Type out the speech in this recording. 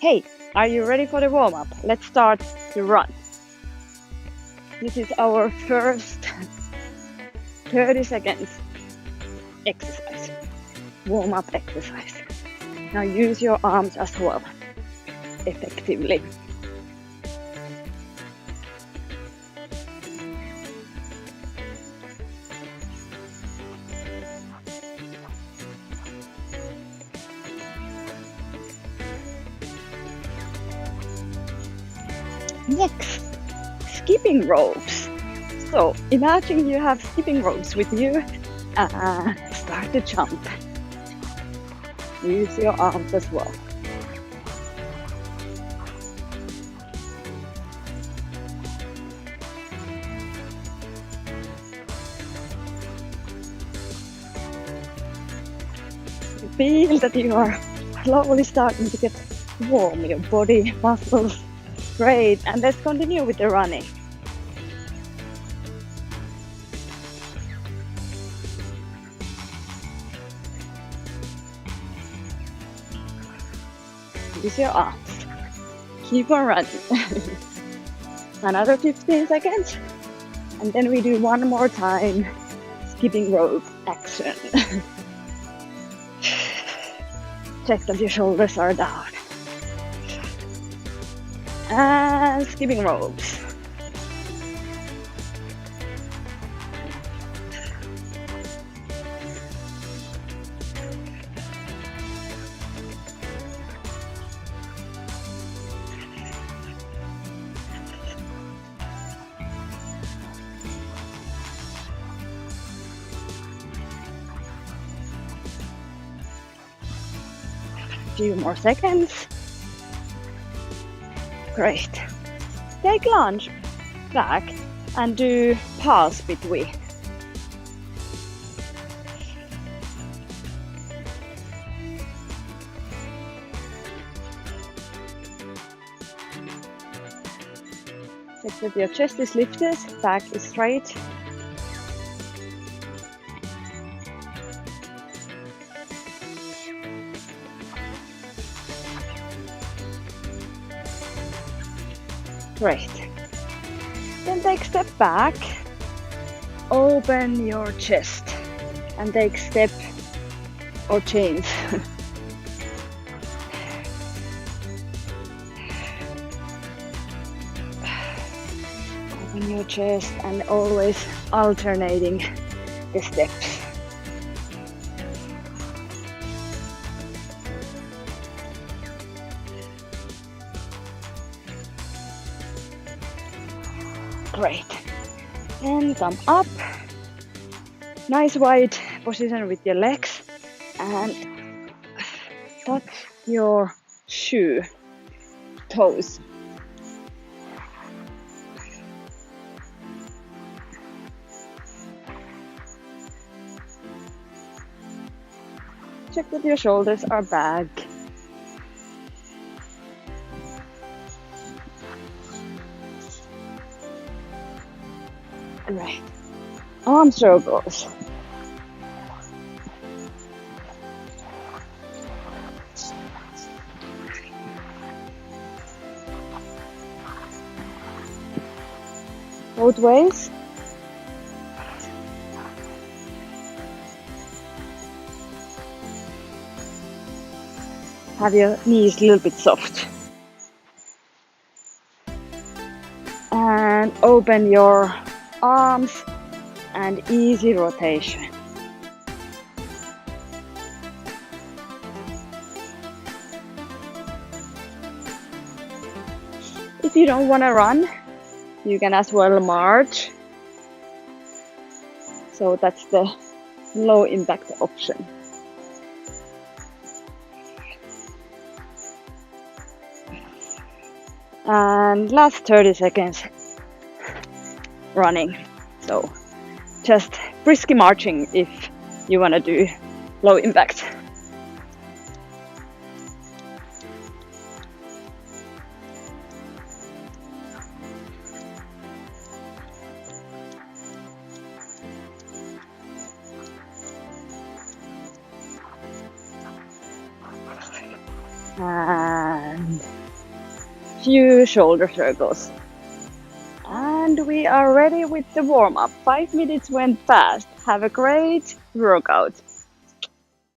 Hey, are you ready for the warm-up? Let's start the run. This is our first 30 seconds exercise, warm-up exercise. Now use your arms as well, effectively. Next, skipping ropes. So imagine you have skipping ropes with you. Start to jump. Use your arms as well. Feel that you are slowly starting to get warm, your body, muscles. Great, and let's continue with the running. Use your arms. Keep on running. Another 15 seconds. And then we do one more time skipping rope action. Check that your shoulders are down. And skipping ropes. Few more seconds. Great. Take lunge back and do pause between. Check that your chest is lifted, back is straight. Great. Then take a step back, open your chest and take step or change. Open your chest and always alternating the steps. Great. Then come up. Nice wide position with your legs and touch your shoe toes. Check that your shoulders are back. Right. Arm circles. Both ways. Have your knees a little bit soft. And open your arms and easy rotation. If you don't want to run, you can as well march. So that's the low impact option. And last 30 seconds running. So just frisky marching if you want to do low impact. and few shoulder circles. And we are ready with the warm-up. 5 minutes went fast. Have a great workout.